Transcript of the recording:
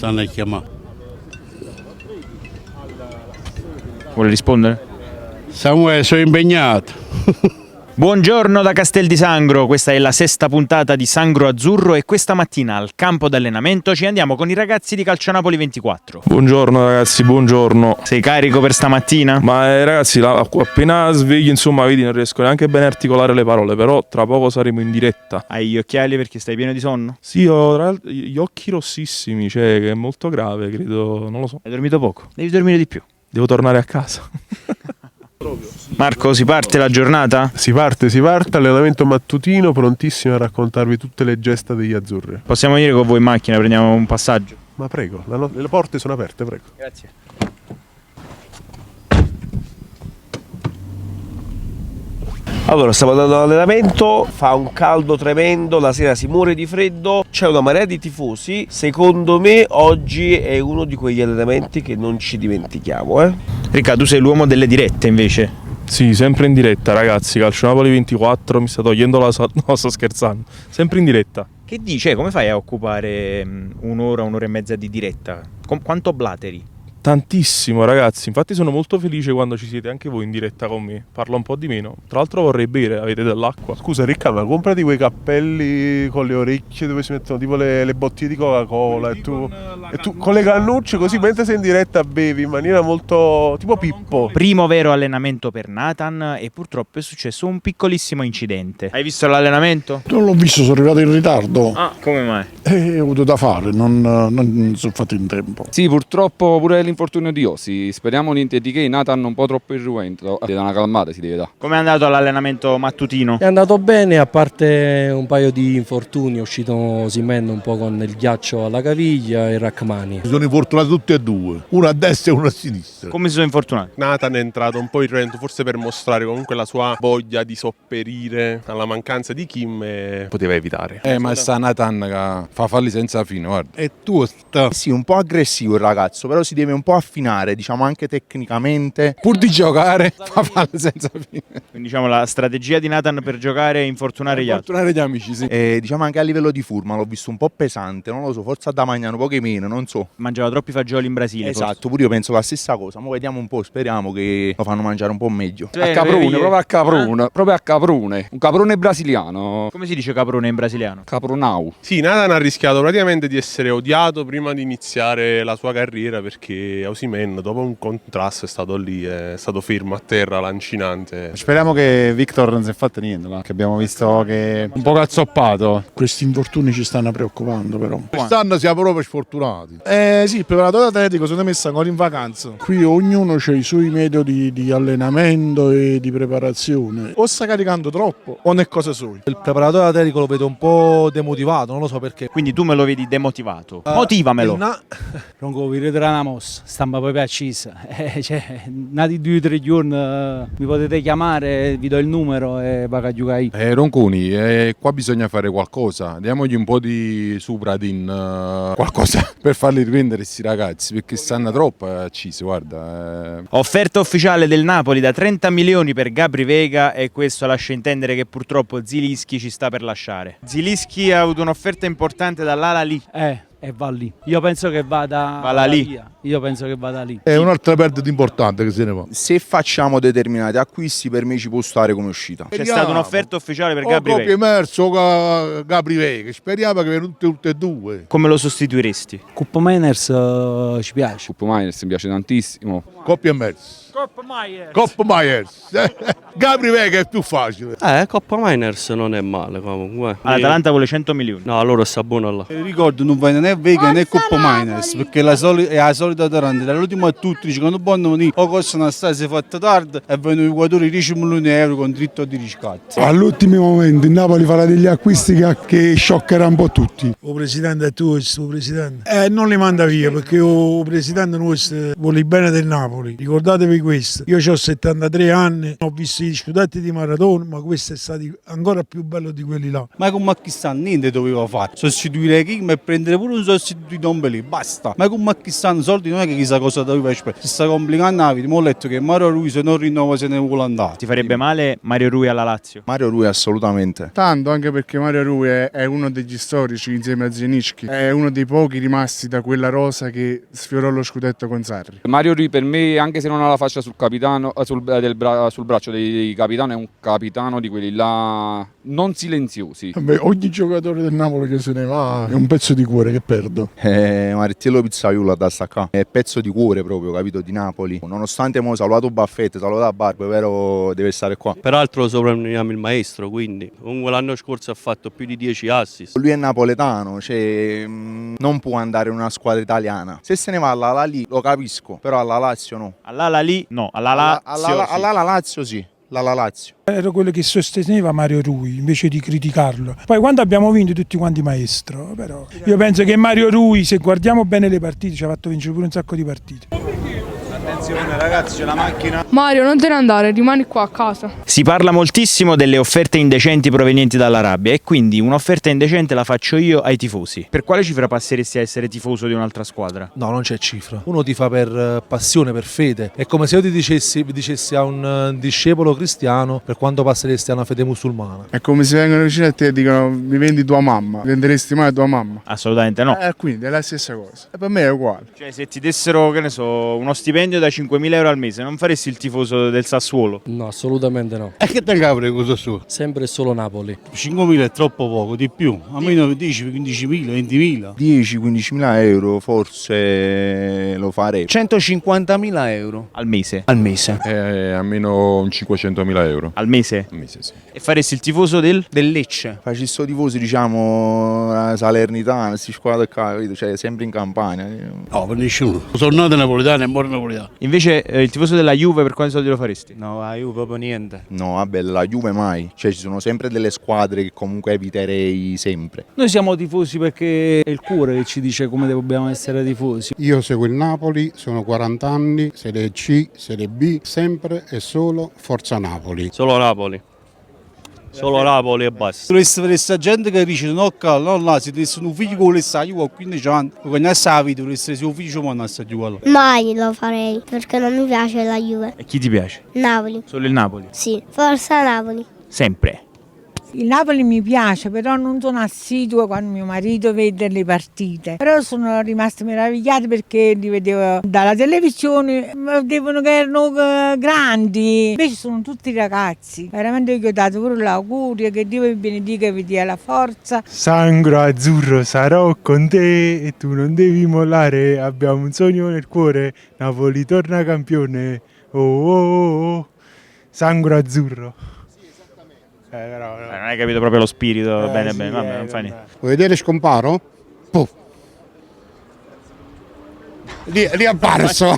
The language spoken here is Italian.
stanno a chiamare. Vuole rispondere? Samuele, sono impegnato. Buongiorno da Castel di Sangro, questa è la sesta puntata di Sangro Azzurro e questa mattina al campo d'allenamento ci andiamo con i ragazzi di Calcionapoli 24. Buongiorno ragazzi, buongiorno. Sei carico per stamattina? Ma ragazzi, appena svegli, insomma, vedi, non riesco neanche bene a articolare le parole, però tra poco saremo in diretta. Hai gli occhiali perché stai pieno di sonno? Sì, ho tra l'altro gli occhi rossissimi, cioè che è molto grave, credo, non lo so. Hai dormito poco? Devi dormire di più. Devo tornare a casa. Marco, si parte la giornata? Si parte, allenamento mattutino, prontissimo a raccontarvi tutte le gesta degli azzurri. Possiamo venire con voi in macchina, prendiamo un passaggio? Ma prego, le porte sono aperte, prego. Grazie. Allora, stiamo andando all'allenamento, fa un caldo tremendo, la sera si muore di freddo, c'è una marea di tifosi. Secondo me oggi è uno di quegli allenamenti che non ci dimentichiamo, Ricca, tu sei l'uomo delle dirette invece? Sì, sempre in diretta ragazzi, Calcionapoli 24 mi sta togliendo la no, sto scherzando, sempre in diretta. Che dice? Come fai a occupare un'ora e mezza di diretta? Quanto blateri? Tantissimo ragazzi, infatti sono molto felice quando ci siete anche voi in diretta con me. Parlo un po' di meno. Tra l'altro vorrei bere, avete dell'acqua? Scusa Ricca, ma comprati quei cappelli con le orecchie dove si mettono tipo le bottiglie di Coca-Cola e tu con le cannucce così mentre sei in diretta bevi in maniera molto tipo Pippo. Primo vero allenamento per Nathan e purtroppo è successo un piccolissimo incidente. Hai visto l'allenamento? Non l'ho visto, sono arrivato in ritardo. Ah, come mai? Ho avuto da fare, non sono fatto in tempo. Sì, purtroppo pure l'infortunio di Ossi. Speriamo niente di che, Nathan un po' troppo irruento. Deve dare una calmata, si deve dare. Come è andato l'allenamento mattutino? È andato bene, a parte un paio di infortuni, è uscito Osimhen un po' con il ghiaccio alla caviglia e Rachmani. Si sono infortunati tutti e due, uno a destra e uno a sinistra. Come si sono infortunati? Nathan è entrato un po' irruento, forse per mostrare comunque la sua voglia di sopperire alla mancanza di Kim e poteva evitare. Ma sta Nathan che fa falli senza fine, guarda. È tosta. Sì, un po' aggressivo il ragazzo, però si deve un po' affinare, diciamo anche tecnicamente. Pur di giocare fa falli senza fine. Quindi diciamo la strategia di Nathan per giocare è infortunare gli altri. Infortunare gli amici, sì. Diciamo anche a livello di forma l'ho visto un po' pesante, non lo so, forse da mangiare un po' che meno, non so. Mangiava troppi fagioli in Brasile. Esatto, forse. pure io penso la stessa cosa, ma vediamo un po', speriamo che lo fanno mangiare un po' meglio. A caprone, proprio a caprone. Un caprone brasiliano. Come si dice caprone in brasiliano? Capronau. Sì, Nathan ha rischiato praticamente di essere odiato prima di iniziare la sua carriera perché Osimhen dopo un contrasto è stato lì, è stato fermo a terra, lancinante. Speriamo che Victor non si è fatto niente, che abbiamo visto che è un po' calzoppato. Questi infortuni ci stanno preoccupando però. Quest'anno siamo proprio sfortunati. Sì, il preparatore atletico secondo me sta ancora in vacanza. Qui ognuno ha i suoi metodi di allenamento e di preparazione. O sta caricando troppo o ne cose sue. Il preparatore atletico lo vedo un po' demotivato, non lo so perché. Quindi tu me lo vedi demotivato. Motivamelo. Non vi vedrà una mossa, stampa proprio accesa. Cioè, nati 2 o 3 giorni mi potete chiamare, vi do il numero e vado a giocare. Ronconi, qua bisogna fare qualcosa. Diamogli un po' di Supradin, qualcosa per farli riprendere questi ragazzi, perché stanno troppo accesi, guarda. Offerta ufficiale del Napoli da 30 milioni per Gabri Vega e questo lascia intendere che purtroppo Zilinski ci sta per lasciare. Zilinski ha avuto un'offerta importante dall'Al-Ahly. E va lì. Io penso che vada lì. Io penso che vada lì. È un'altra perdita importante che se ne va. Se facciamo determinati acquisti per me ci può stare come uscita. C'è stata un'offerta ufficiale per Gabri Coppi Vega. emerso Gabri Vega, speriamo che vengono tutte e due. Come lo sostituiresti? Cup Miners ci piace. Cup Miners mi piace tantissimo. Coppia emerso. Coppa Myers. Gabri Vega è più facile. Coppa Miners non è male comunque. L'Atalanta vuole 100 milioni. No, allora sta buono là. Ricordo, non va né Vega né Coppa Miners perché è la solita Atalanta. Dall'ultimo a tutti dice che non possono venire o costano assai, si è fatta tardi e vengono i giocatori 10 milioni di euro con diritto di riscatto. All'ultimo momento il Napoli farà degli acquisti che scioccherà un po' tutti. Il presidente è tuo, il presidente. Non li manda via perché il presidente nostro vuole il bene del Napoli. Ricordatevi questo. Io ho 73 anni, ho visto gli scudetti di Maradona, ma questo è stato ancora più bello di quelli là. Ma con Pakistan niente doveva fare, sostituire Kim e prendere pure un sostituto di Ndombele, basta. Ma con Pakistan soldi non è che chissà cosa doveva aspettare. Si sta complicando la vita, ma ho letto che Mario Rui se non rinnova se ne vuole andare. Ti farebbe male Mario Rui alla Lazio? Mario Rui assolutamente. Tanto, anche perché Mario Rui è uno degli storici insieme a Zielinski, è uno dei pochi rimasti da quella rosa che sfiorò lo scudetto con Sarri. Mario Rui per me, anche se non ha la fascia sul capitano, sul braccio dei capitano, è un capitano di quelli là non silenziosi. Vabbè, ogni giocatore del Napoli che se ne va è un pezzo di cuore che perdo. Martello Pizzaiulo da staccare, è pezzo di cuore proprio, capito, di Napoli. Nonostante mo salvato Baffetta, salvato Barba, però deve stare qua. Peraltro lo soprannomiamo il maestro, quindi comunque l'anno scorso ha fatto più di 10 assist. Lui è napoletano, cioè non può andare in una squadra italiana. Se se ne va all'Ala lì lo capisco, però alla Lazio no. All'Ala lì no, all'Ala Lazio sì. La Lazio. Ero quello che sosteneva Mario Rui invece di criticarlo. Poi quando abbiamo vinto tutti quanti maestro, però io penso che Mario Rui, se guardiamo bene le partite, ci ha fatto vincere pure un sacco di partite. Attenzione ragazzi, c'è la macchina. Mario, non te ne andare, rimani qua a casa. Si parla moltissimo delle offerte indecenti provenienti dall'Arabia e quindi un'offerta indecente la faccio io ai tifosi. Per quale cifra passeresti a essere tifoso di un'altra squadra? No, non c'è cifra. Uno ti fa per passione, per fede. È come se io ti dicessi a un discepolo cristiano per quanto passeresti a una fede musulmana. È come se vengono vicino a te e dicono mi vendi tua mamma, venderesti mai tua mamma? Assolutamente no. Quindi è la stessa cosa. E per me è uguale. Cioè se ti dessero, che ne so, uno stipendio da 5.000 euro al mese, non faresti il tifoso del Sassuolo? No, assolutamente no. E che te capre cosa su? Sempre e solo Napoli. 5.000 è troppo poco, di più. Almeno 10, 15.000, 20.000. 10-15.000 euro forse lo farei. 150.000 euro Al mese? al mese. Almeno 500.000 euro. Al mese? Al mese, sì. E faresti il tifoso del Lecce. Faccio sto tifoso, diciamo, Salernitana, si squadra qua, capito? Cioè sempre in Campania. No, per nessuno. Sono nato napoletano e moro napoletano. Invece il tifoso della Juve per quanti soldi lo faresti? No, la Juve proprio niente. No, vabbè, la Juve mai. Cioè ci sono sempre delle squadre che comunque eviterei sempre. Noi siamo tifosi perché è il cuore che ci dice come dobbiamo essere tifosi. Io seguo il Napoli, sono 40 anni, Serie C, Serie B, sempre e solo Forza Napoli. Solo Napoli. Solo Napoli e basta. Dovreste vedere questa gente che dice no, se avessi un figlio con le io ho 15 anni, quando nasce la vita dovreste essere un figlio ma non sta giù. Mai lo farei, perché non mi piace la Juve. E chi ti piace? Napoli. Solo il Napoli? Sì, forza Napoli. Sempre. Il Napoli mi piace, però non sono assidua quando mio marito vede le partite. Però sono rimasta meravigliata perché li vedevo dalla televisione, vedevano che erano grandi. Invece sono tutti ragazzi. Veramente gli ho dato pure l'augurio che Dio vi benedica e vi dia la forza. Sangro azzurro, sarò con te e tu non devi mollare. Abbiamo un sogno nel cuore, Napoli torna campione. Oh oh oh, oh. Sangro azzurro. Non hai capito proprio lo spirito, bene, vabbè, non fa niente. Vuoi vedere Scomparo? Puh. Riapparso.